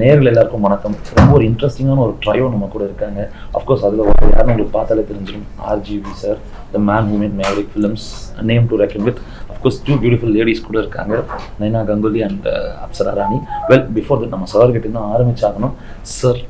நேரில் எல்லாருக்கும் வணக்கம். ரொம்ப ஒரு இன்ட்ரெஸ்டிங்கான ஒரு ட்ரையோ நம்ம கூட இருக்காங்க. அஃப்கோர்ஸ் அதில் யாருன்னு உங்களுக்கு பார்த்தாலே தெரிஞ்சிடும். RGV sir, the man who made Maverick films, name to reckon with. அஃப்கோர்ஸ் 2 பியூட்டிஃபுல் லேடிஸ் கூட இருக்காங்க, Naina Ganguly and Apsara Rani. Well, before that நம்ம சார் கிட்ட தான் ஆரம்பிச்சாகணும். Sir,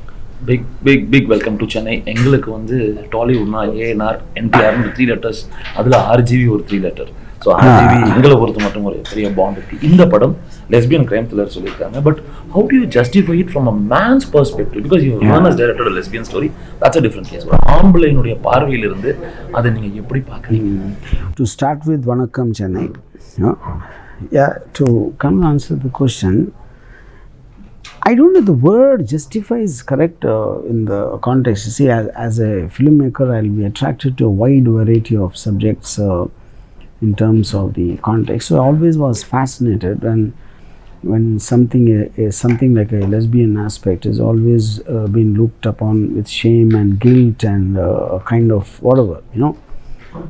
big big big welcome to Chennai. எங்களுக்கு வந்து டாலிவுட்னா ANR NTR 3 லெட்டர்ஸ், அதில் RGV ஒரு 3 லெட்டர். ஸோ RGV எங்களை பொறுத்த மட்டும் ஒரு பெரிய பாண்ட் இருக்கு. இந்த படம் லெஸ்பியன் கிரைம் த்ரில்லர் சொல்லியிருக்காங்க. But how do you justify it from a man's perspective? Because you have as directed a lesbian story, that's a different case. ஒரு ஆம்பளையினுடைய பார்வையிலிருந்து அதை நீங்கள் எப்படி பார்க்குறீங்க? To start with, Vanakkam Chennai. Yeah, to come and answer the question, I don't know the word justify is correct in the context. You see, as a filmmaker, I'll be attracted to a wide variety of subjects in terms of the context. So I always was fascinated when something like a lesbian aspect is always been looked upon with shame and guilt and a kind of whatever, you know.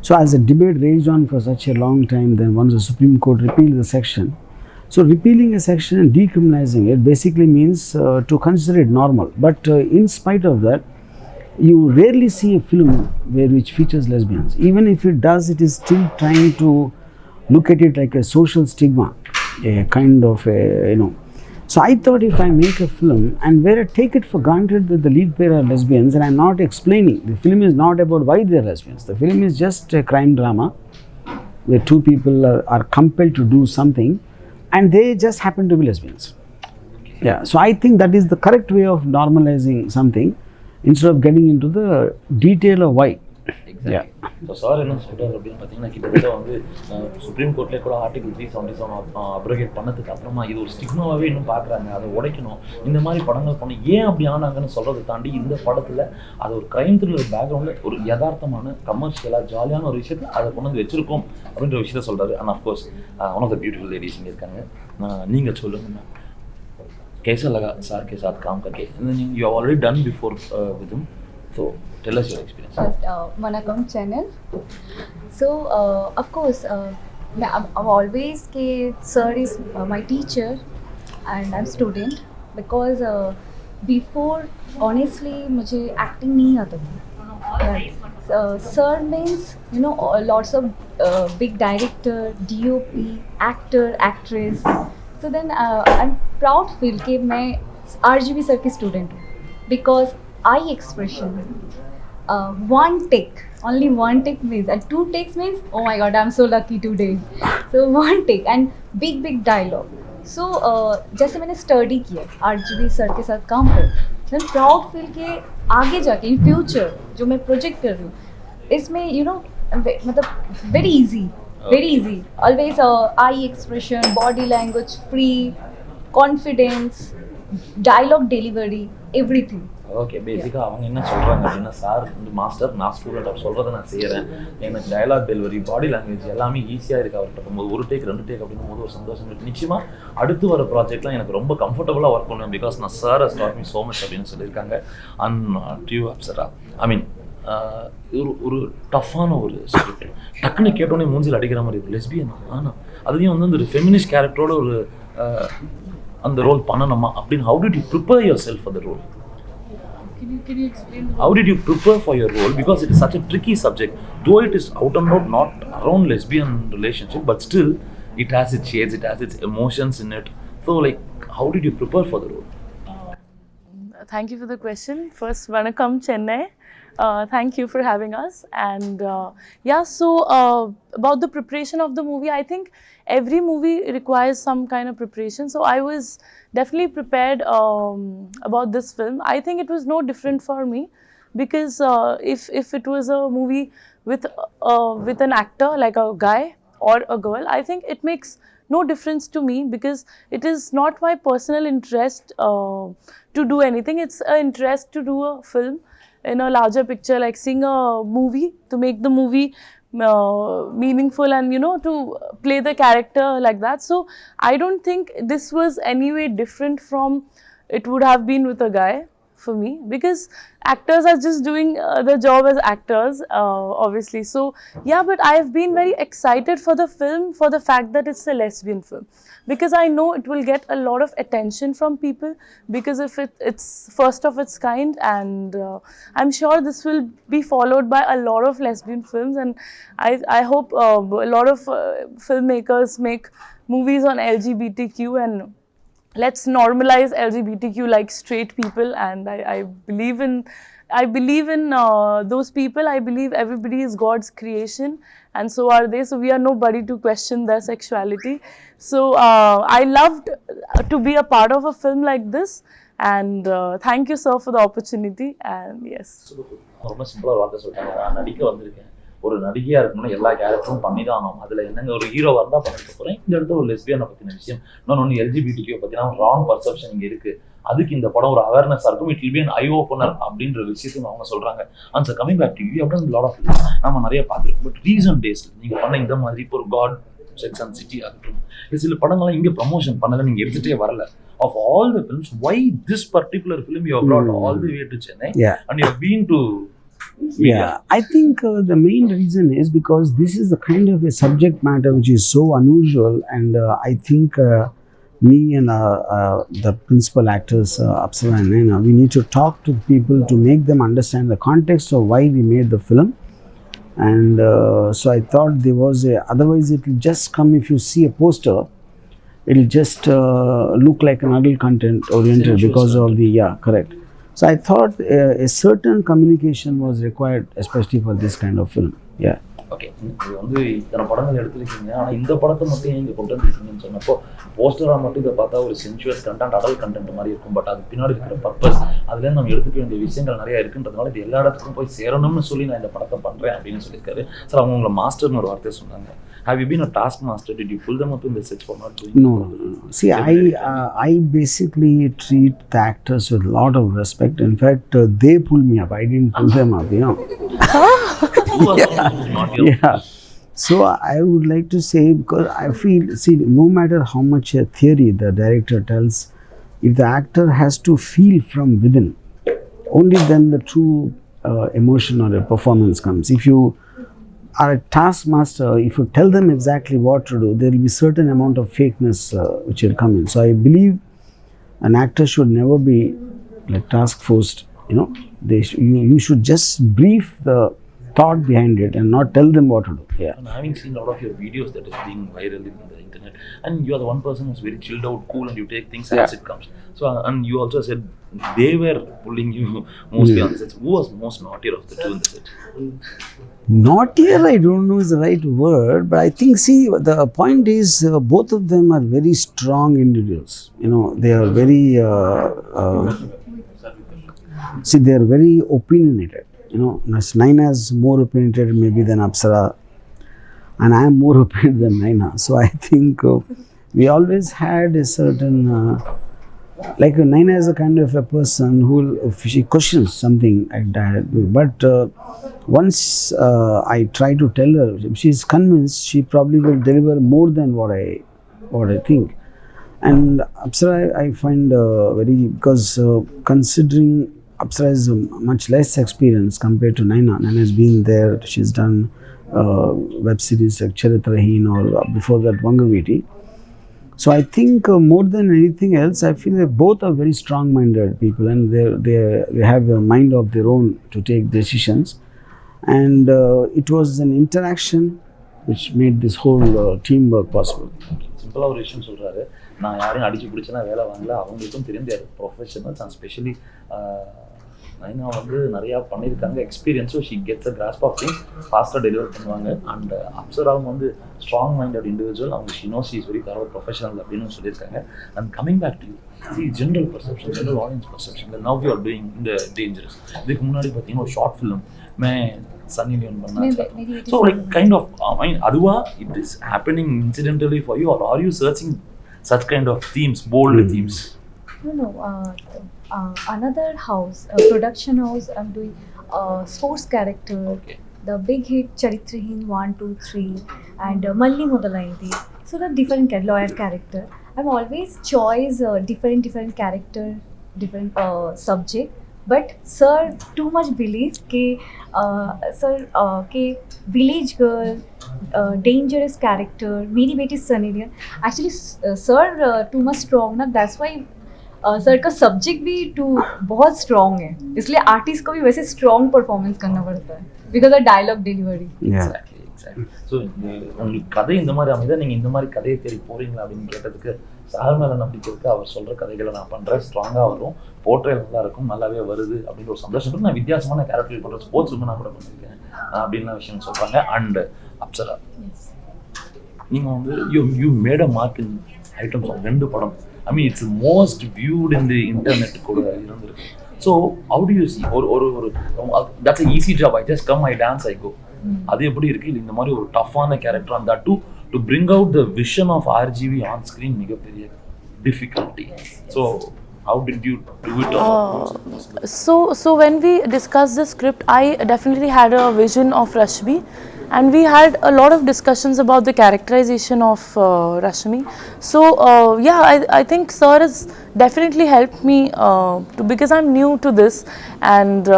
So as a debate raged on for such a long time, then once the Supreme Court repealed the section. So repealing a section and decriminalizing it basically means to consider it normal. But in spite of that, you rarely see a film which features lesbians. Even if it does, it is still trying to look at it like a social stigma, a kind of a, you know. So I thought, if I make a film and where I take it for granted that the lead pair are lesbians, and I'm not explaining, the film is not about why they are lesbians. The film is just a crime drama where two people are compelled to do something and they just happen to be lesbians. Yeah, so I think that is the correct way of normalizing something instead of getting into the detail of why. Exactly. Yeah. So sir என்ன சொல்கிறார் அப்படின்னு பார்த்தீங்கன்னா, கிட்டத்தட்ட வந்து supreme கோர்ட்லேயே கூட article 377 அப்ரோகேட் பண்ணதுக்கு அப்புறமா இது ஒரு ஸ்டிக்மாவே இன்னும் பார்க்குறாங்க. அதை உடைக்கணும், இந்த மாதிரி படங்கள் பண்ணி ஏன் அப்படி ஆனாங்கன்னு சொல்கிறத தாண்டி இந்த படத்தில் அது ஒரு கிரைம் த்ரில்லர் பேக்ரவுண்டில் ஒரு யதார்த்தமான கமர்ஷியலாக ஜாலியான ஒரு விஷயத்தை அதை கொண்டு வந்து வச்சிருக்கோம் அப்படின்ற விஷயத்த சொல்கிறாரு. And of course one of the beautiful ladies இங்கே இருக்காங்க. நீங்கள் சொல்லுங்கள் மேம், कैसा लगा सर के साथ काम करके? You have already done before with him, so tell us your experience. First, Vanakkam channel. So of course, I've always ke sir is my teacher and I'm student, because before honestly मुझे acting नहीं आता था. Sir means, you know, lots of big director, DOP, actor, actress. So then I'm proud feel कि मैं RGV sir की student हूँ, because eye expression, one take, only one take means, and 2 takes means, oh my god, I'm so lucky today. So one take and big dialogue. So जैसे मैंने study किया RGV sir के साथ काम कर, then proud feel कि आगे जाके in future जो मैं project कर रही हूँ इसमें, you know, मतलब very easy. Very easy. Always eye expression, body language, free, confidence, dialogue delivery, everything. Okay, பேசிக்காக அவங்க என்ன சொல்கிறாங்க அப்படின்னா, சார் வந்து மாஸ்டர், நான் ஸ்டூடெண்ட், அவர் சொல்கிறத நான் செய்கிறேன், எனக்கு டயலாக் டெலிவரி, பாடி லாங்குவேஜ் எல்லாமே ஈஸியாக இருக்குது அவர்கிட்ட போகும்போது. 1 டேக் 2 டேக் அப்படின்னும் போது ஒரு சந்தோஷம் இருக்குது. நிச்சயமாக அடுத்து வர ப்ராஜெக்ட்லாம் எனக்கு ரொம்ப கம்ஃபர்டபுளாக ஒர்க் பண்ணுவேன், பிகாஸ் நான் sir has dot me so much அப்படின்னு சொல்லியிருக்காங்க. அண்ட் டு யூ அப்சரா, ஐ மீன் ஒரு டஃப்பான ஒரு ஸ்கிரிப்ட், டக்குன்னு கேட்டோன்னே மூஞ்சில் அடிக்கிற மாதிரி இருக்குது. லெஸ்பியன் ஆனால் அதுலேயும் வந்து அந்த ஒரு ஃபெமினிஸ்ட் கேரக்டரோட ஒரு அந்த ரோல் பண்ணணுமா அப்படின்னு, how did you prepare yourself for the role? Can you explain? How did you prepare for your role? Because it is such a tricky subject, though it is out and out not around lesbian relationship, but still it has its shades, it has its emotions in it. So like, how did you prepare for the role? Thank you for the question. First, Vanakkam Chennai. Thank you for having us. And so about the preparation of the movie, I think every movie requires some kind of preparation. So I was definitely prepared about this film. I think it was no different for me, because if it was a movie with an actor like a guy or a girl, I think it makes no difference to me, because it is not my personal interest to do anything. It's an interest to do a film in a larger picture, like seeing a movie, to make the movie meaningful and, you know, to play the character like that. So I don't think this was any way different from it would have been with a guy. for me, because actors are just doing their job as actors, obviously. So yeah, but I've been very excited for the film for the fact that it's a lesbian film, because I know it will get a lot of attention from people, because if it's first of its kind, and I'm sure this will be followed by a lot of lesbian films, and I hope a lot of filmmakers make movies on LGBTQ, and let's normalize LGBTQ like straight people. And I believe in those people. I believe everybody is God's creation, and so are they. So we are nobody to question their sexuality. So I loved to be a part of a film like this, and thank you, sir, for the opportunity. And yes. ரொம்ப சிம்பிளா ஒரு வார்த்தை சொல்லிட்டாங்க, நான் நடிக்க வந்திருக்கேன், ஒரு நடிகையா இருக்கணும்னா எல்லா கேரக்டரும் பண்ணி தான் ஆகணும். அதுல என்னங்க ஒரு ஹீரோவா இருந்தா பண்ணிட்டு போறேன். இந்த இடத்துல ஒரு லெஸ்பியனை பத்தின விஷயம், இன்னொன்னு எல்ஜிபிடிக்யூ பத்தினா ராங் பர்செப்ஷன் இங்க இருக்கு, அதுக்கு இந்த படம் ஒரு அவேர்னஸ் இருக்கும், it will be an eye opener அப்படின்ற விஷயத்தையும் அவங்க சொல்றாங்க. And sir coming back to you how done lot of நம்ம நிறைய பார்த்துருக்கோம். பட் ரீசன்ட் டேஸ்ல நீங்க பண்ண இந்த மாதிரி இப்போ ஒரு காட் செக்ஸ் அண்ட் சிட்டி ஆகட்டும், சில படங்கள்லாம் இங்க ப்ரமோஷன் பண்ணல, நீங்க எடுத்துட்டே வரல. Of all the films, why this particular film you have brought all the way to Chennai? Yeah. And you have been to Yeah, I think the main reason is because this is the kind of a subject matter which is so unusual, and I think me and the principal actors, Apsara and Naina, we need to talk to people to make them understand the context of why we made the film. And so I thought there was otherwise it will just come, if you see a poster, it will just look like an adult content oriented because of the, correct. So I thought a certain communication was required, especially for this kind of film. Yeah. Okay, இது வந்து இத்தனை படங்கள் எடுத்துருக்கீங்க, ஆனால் இந்த படத்தை மட்டும் இங்கே கொண்டு வந்துருக்கீங்கன்னு சொன்னப்போ போஸ்டராக மட்டும் இதை பார்த்தா ஒரு சென்சுவஸ் கண்டென்ட், அடல் கண்டென்ட் மாதிரி இருக்கும். பட் அது பின்னாடி இருக்கிற பர்பஸ், அதுலேருந்து நம்ம எடுத்துக்க வேண்டிய விஷயங்கள் நிறையா இருக்குன்றதுனால இது எல்லா இடத்துக்கும் போய் சேரணும்னு சொல்லி நான் இந்த படத்தை பண்ணுறேன் அப்படின்னு சொல்லியிருக்காரு சார். அவங்க உங்களை மாஸ்டர்னு ஒரு வார்த்தையை சொன்னாங்க. Have you been a taskmaster? Did you pull them up in the sets for not doing? No. See, I basically treat the actors with a lot of respect. In fact, they pull me up. I didn't pull them up, you know. Yeah. So I would like to say, because I feel, see, no matter how much a theory the director tells, if the actor has to feel from within, only then the true emotion or a performance comes. If you are a taskmaster, if you tell them exactly what to do, there will be certain amount of fakeness which will come in. So I believe an actor should never be like task forced. You know, you should just brief the thought behind it and not tell them what to do. Yeah. And having seen a lot of your videos that is being viral in the internet, and you are the one person who's very chilled out, cool, and you take things as it comes. So, and you also said they were pulling you mostly on the sets. Who was most naughtier of the two in the set? Naughtier, I don't know is the right word, but I think, see, the point is both of them are very strong individuals. You know, they are very, see, they are very opinionated. You know, Naina is more opinionated maybe than Apsara, and I am more opinionated than Naina. So I think we always had a certain, like Naina is a kind of a person who, if she questions something like that, but once I try to tell her, if she is convinced, she probably will deliver more than what I think. And Apsara, I find very, because considering Apsara has much less experience compared to Naina. Naina has been there, she's done web series like Charitrahin or before that Vangaviti. So I think more than anything else, I feel that both are very strong-minded people, and they have a mind of their own to take decisions. And it was an interaction which made this whole teamwork possible. சிம்பிளாக ஒரு விஷயம் சொல்கிறாரு, நான் யாரையும் அடிச்சு பிடிச்சனா வேலை வாங்கல, அவங்களுக்கும் தெரிந்த ப்ரொஃபஷனல்ஸ் அண்ட் ஸ்பெஷலி நைனா வந்து நிறையா பண்ணியிருக்காங்க experience. So she gets a grasp of things, ஃபாஸ்ட்டாக டெலிவர் பண்ணுவாங்க. அண்ட் அப்சராவும் வந்து ஸ்ட்ராங் மைண்டட் இண்டிவிஜுவல், அவங்க she knows she is very thorough professional அப்படின்னு சொல்லியிருக்காங்க. And coming back to the general perception, general audience perception, now you are doing இந்த dangerous. இதுக்கு முன்னாடி பார்த்தீங்கன்னா ஒரு ஷார்ட் ஃபிலிம் சன்னி லியோன் பண்ணாங்க. So like kind of I mean அதுவா it is happening incidentally for you, R are you searching such kind of themes, bold themes? No. Another house, production house, I'm doing sports character. Okay. The big hit Charitrahin 1, 2, 3 and Malli Modalaindi. So the different lawyer character. I've always choice different character, different subject but sir too much believe कि sir कि village girl dangerous character मेरी बेटी Sunny Leone actually sir too much strong ना that's why sir का subject भी too बहुत strong है इसलिए आर्टिस्ट को भी वैसे स्ट्रॉन्ग परफॉर्मेंस करना पड़ता है because of dialogue delivery so உங்களுக்கு கதை இந்த மாதிரி அமைதா நீங்கள் இந்த மாதிரி கதையை தேடி போறீங்களா அப்படின்னு கேட்டதுக்கு சார் மேலே நம்பிக்கை இருக்கு அவர் சொல்கிற கதைகளை நான் பண்ணுறேன் ஸ்ட்ராங்காக வரும் போர்ட்ரேல் நல்லா இருக்கும் நல்லாவே வருது அப்படின்ற ஒரு சந்தோஷம் நான் வித்தியாசமான கேரக்டர் பண்ணுறேன் ஸ்போர்ட்ஸ் நான் கூட பண்ணியிருக்கேன் அப்படின்லாம் விஷயம் சொல்கிறாங்க அண்ட் அப்சரா நீங்கள் வந்து you made a mark in items of 2 படம் I mean it's most viewed in the internet கூட இருந்திருக்கு so how do you see ஒரு that's a easy job I just come I dance I go அது எப்படி இருக்கு இல்லை இந்த மாதிரி ஒரு டஃப்பான கேரக்டர் அந்த to bring out the vision of RGV on screen மிகப்பெரிய difficulty so how did you do it? So when we discussed the script, I definitely had a vision of Rashmi, and we had a lot of discussions about the characterization of Rashmi. So yeah, I think sir has definitely helped me because I'm new to this, and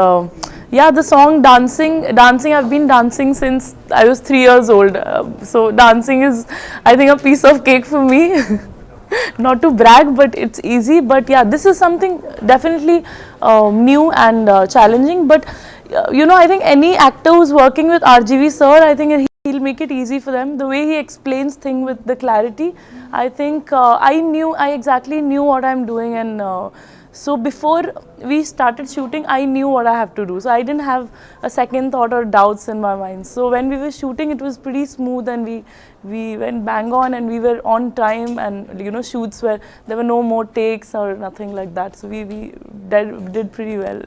yeah, the song dancing I've been dancing since I was 3 years old, so dancing is, I think, a piece of cake for me. Not to brag, but it's easy. But yeah, this is something definitely new and challenging. But I think any actor who's working with RGV sir, I think he'll make it easy for them. The way he explains things with the clarity, I think I exactly knew what I'm doing, and so before we started shooting, I knew what I have to do. So I didn't have a second thought or doubts in my mind. So when we were shooting, it was pretty smooth, and we went bang on, and we were on time, and shoots where there were no more takes or nothing like that. So we did pretty well.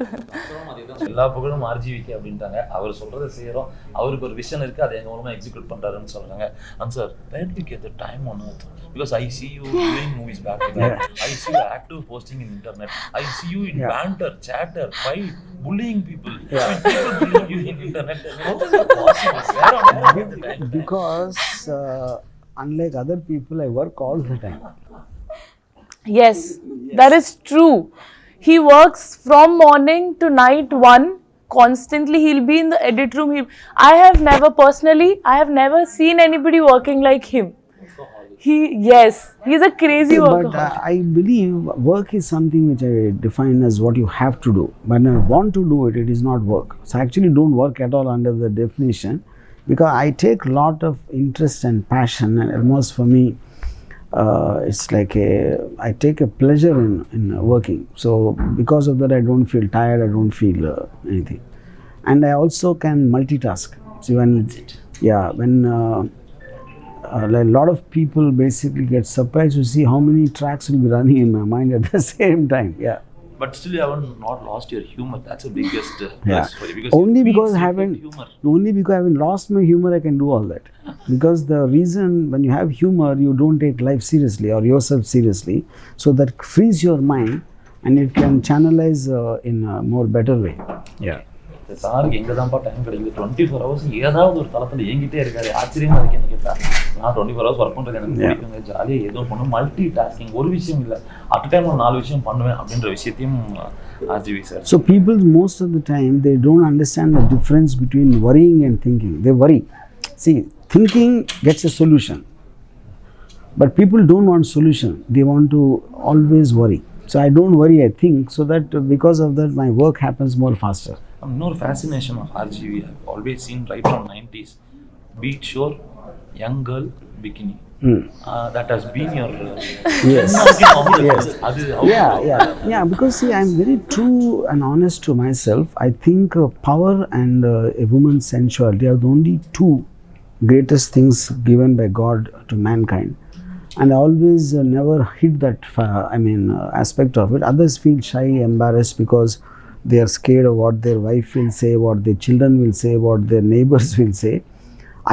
எல்லா புகழும் ஆர்ஜிவிக்கு அப்படின்ட்டாங்க. அவர் சொல்றதை செய்யறோம். அவருக்கு ஒரு vision இருக்கு, அதை எங்க மூலமா எக்ஸிக்யூட் பண்றாருன்னு சொல்றாங்க. And sir, where did you get the time on earth? Because I see you doing movies back to back. I see you active posting in internet. I see you in banter, chatter, fight, bullying people. People bullying you in internet. How is it possible? Where on earth you get the time? Because unlike other people, I work all the time. Yes, that is true. He works from morning to night 1 constantly. He'll be in the edit room. I have never seen anybody working like him. He's a crazy worker. But I believe work is something which I define as what you have to do. When I want to do it, it is not work. So I actually don't work at all under the definition, because I take a lot of interest and passion, and almost for me, it's like I take a pleasure in working. So because of that, I don't feel tired, I don't feel anything. And I also can multitask. So when a lot of people basically get surprised to see how many tracks will be running in my mind at the same time. But still you haven't not lost your humor. That's the biggest plus for you. Because only because I haven't lost my humor, I can do all that. Because the reason, when you have humor, you don't take life seriously or yourself seriously, so that frees your mind and it can channelize in a more better way. சாருக்கு எங்கே தான்ப்பா time கிடைக்குது? 24 hours ஏதாவது ஒரு தளத்தில் இயங்கிட்டே இருக்காரு. ஆச்சரியமா இருக்கு என்ன கேட்டா. நான் 24 hours ஒர்க் பண்ணுறது எனக்கு பிடிக்குங்க. ஜாலியாக ஏதோ பண்ணும், மல்டி டாஸ்கிங், ஒரு விஷயம் இல்லை, அட் டைம் ஒரு 4 விஷயம் பண்ணுவேன் அப்படின்ற விஷயத்தையும் RGV sir. So people most of the time, they don't understand the difference between worrying and thinking. They worry. See, thinking gets a solution, but people don't want solution. They want to always worry. So I don't worry, I think, so that because of that my work happens more faster. Another fascination of RGV I've always seen right from 90s. Beach shore, young girl, bikini. That has been your Yes. Yeah, because see, I'm very true and honest to myself. I think power and a woman's sensuality are the only 2 greatest things given by God to mankind. And I always never hid that aspect of it. Others feel shy, embarrassed, because they are scared of what their wife will say, what their children will say, what their neighbors will say.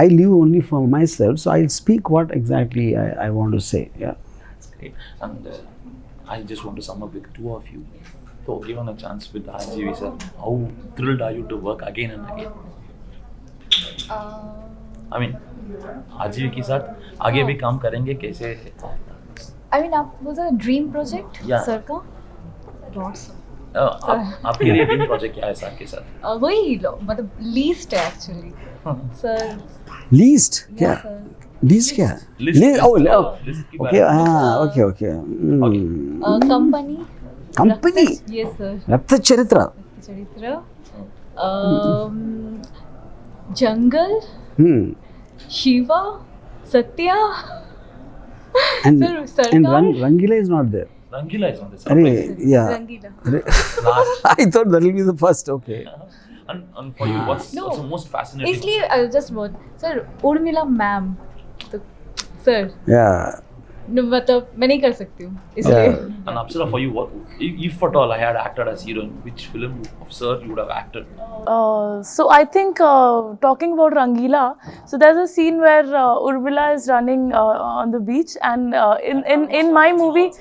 I live only for myself, so I'll speak what exactly I want to say. That's great. And I just want to sum up with 2 of you. So given a chance with RGV sir, how thrilled are you to work again and again? I mean, RGV के साथ आगे भी काम करेंगे कैसे? I mean, was a dream project, sir का? Lots. आपके लिए ड्रीम प्रोजेक्ट क्या है सर के साथ? वही मतलब लीस्ट है एक्चुअली सर. Least क्या? सर. Least क्या? List Oh, list की okay. बात है. Okay. Company. Company. Yes sir. Rakta Charitra. Charitra. Jungle. Shiva. Satya. And Sir, Sarkar? Rangila is not there. Rangila is on this. Arey, yeah. Rangeela. Last. I thought that will be the first. Okay. And for you, what's No. also most fascinating? इसलिए just बहुत sir Urmila ma'am तो sir Yeah. मतलब मैं नहीं कर सकती हूँ इसलिए. Yeah. And Apsara, for you, what if at all I had acted as heroine, which film of Sir you would have acted? So I think talking about Rangila, so there's a scene where Urmila is running on the beach, and in my movie,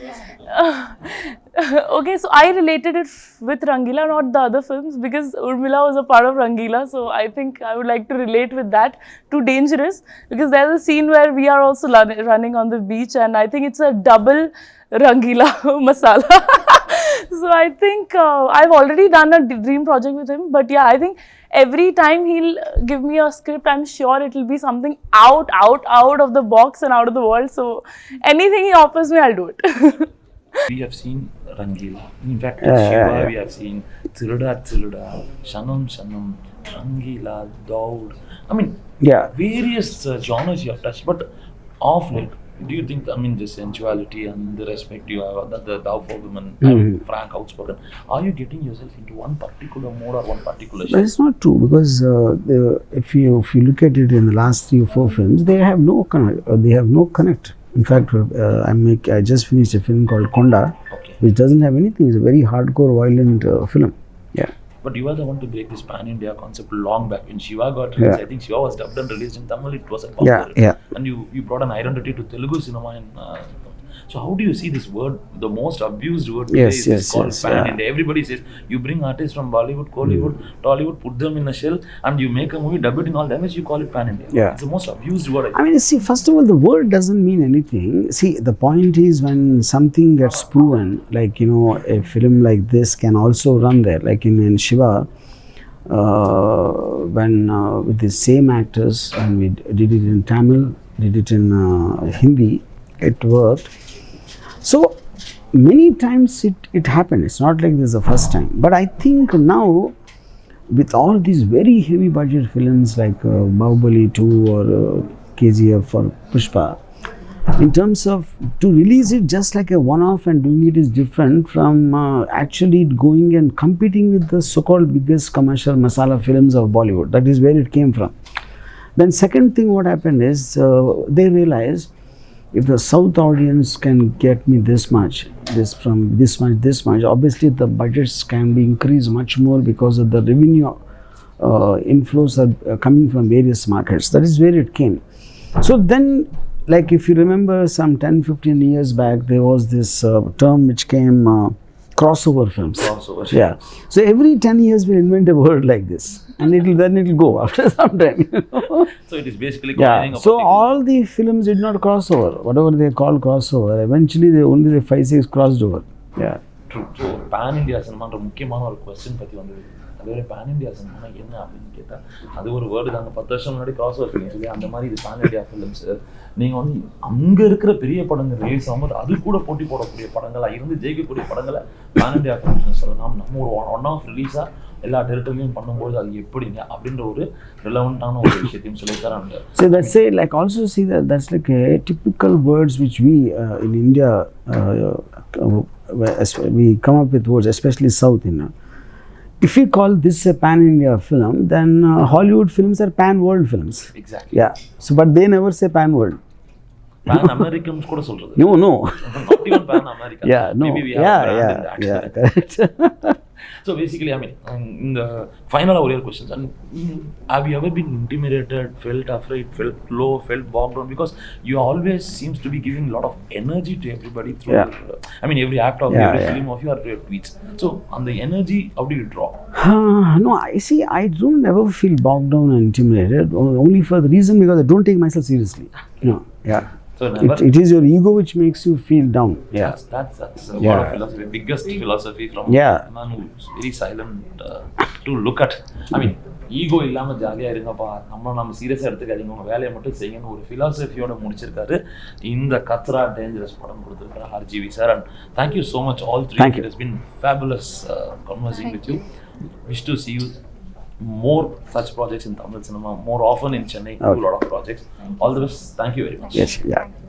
okay, so I related it with Rangila, not the other films, because Urmila was a part of Rangila. So I think I would like to relate with that. Too dangerous, because there's a scene where we are also running on the beach, and I think it's a double Rangila masala. So I think I've already done a dream project with him, but yeah, I think every time he'll give me a script, I'm sure it will be something out of the box and out of the world. So anything he offers me, I'll do it. We have seen Rangila. In fact, Yeah, Shiva, yeah. we have seen Tsiruda, Shanam, Rangila, Daud. I mean, Yeah. various genres you have touched, but off late, do you think, I mean, the sensuality and the respect you have, the love for women, frank, outspoken, are you getting yourself into one particular mode or one particular But genre? it's not true, because if you look at it in the last 3 or 4 films, they have no connect. In fact, I just finished a film called Konda, Okay. which doesn't have anything. It's a very hardcore, violent film. Yeah. But you are the one to break this pan-India concept long back. When Shiva got released, Yeah. I think Shiva was dubbed and released in Tamil, it was a Yeah, popular. yeah. And you brought an identity to Telugu cinema. So how do you see this word, the most abused word today Yes, is yes, called yes, pan-India. Everybody says, you bring artists from Bollywood, Kollywood, Tollywood, put them in a shell, and you make a movie, dub it in all languages, you call it pan-India. Yeah. It's the most abused word. I mean, see, first of all, the word doesn't mean anything. See, the point is when something gets proven, like, a film like this can also run there. Like in Shiva, when with the same actors, and we did it in Tamil, did it in Hindi, it worked. So many times it happened. It's not like this is the first time. But I think now, with all these very heavy budget films like Bahubali 2 or KGF or Pushpa, in terms of to release it just like a one-off and doing it is different from actually going and competing with the so-called biggest commercial masala films of Bollywood. That is where it came from. Then second thing what happened is they realized, if the South audience can get me this much, obviously the budgets can be increased much more because of the revenue inflows are coming from various markets. That is where it came. So then, like if you remember some 10-15 years back, there was this term which came crossover films. Crossover. Yeah. So every 10 years we invent a word like this, and it'll go after some time. So it is basically Yeah. combining a So particular- all the films did not cross over. Whatever they call crossover, eventually only the 5-6 crossed over. Yeah. True. So pan-India சினிமான்ற முக்கியமான ஒரு question பற்றி வந்தது. அதுவரை pan-India cinema என்ன அப்படின்னு கேட்டால், அது ஒரு வேர்டு தாங்க. 10 வருஷம் முன்னாடி கிராஸ் ஓவர் ஃபிலிம்ஸ் இல்லையா, அந்த மாதிரி இது pan-India ஃபிலிம்ஸ். நீங்கள் வந்து அங்கே இருக்கிற பெரிய படங்கள் ரிலீஸ் ஆகும்போது அது கூட போட்டி போடக்கூடிய படங்களாக இருந்து ஜெயிக்கக்கூடிய படங்களை pan-India ஃபிலிம்ஸ் சொல்லலாம். நம்ம ஒரு ஒன் ஆஃப் ரிலீஸாக எல்லா டெரிட்டரிலையும் பண்ணும்போது அது எப்படிங்க அப்படின்ற ஒரு ரிலவெண்ட்டான ஒரு விஷயத்தையும் சொல்லித்தராங்க. So that's say like also see that's like a typical words which we in India we come up with words, especially South. If we call this a pan-India film, then Hollywood films are pan-world films. Exactly. Yeah. So but they never say pan-world. pan-Americans கூட சொல்றது. No. Not even pan-American. Yeah. No. Maybe we have a brand in that. Yeah. Correct. So basically, I mean, in the final real questions, and have you ever been intimidated, felt afraid, felt low, felt bogged down? Because you always seems to be giving a lot of energy to everybody through. Yeah. I mean, every act of every film of you or your tweets. So on the energy, how do you draw? No, I see. I don't ever feel bogged down and intimidated. Only for the reason because I don't take myself seriously. Yeah. So never. It is your ego which makes you feel down. Yeah. Yes, that's a Yeah. lot of philosophy. Biggest philosophy from Yeah. a man who's very silent to look at. I mean, ego இல்லாமல் ஜாலியாக இருங்கப்பா, நம்ம சீரியஸாக எடுத்துக்காதீங்க, உங்கள் வேலையை மட்டும் செய்யணும்னு ஒரு ஃபிலாசபியோட முடிச்சிருக்காரு இந்த கத்ரா டேஞ்சரஸ் படம் கொடுத்துருக்காரு RGV sir. And thank you so much all three. Thank you. It has been fabulous conversing with you. Wish to see you more such projects in Tamil cinema, more often in Chennai. Do a lot of projects. All the best. Thank you very much. Yes. Yeah.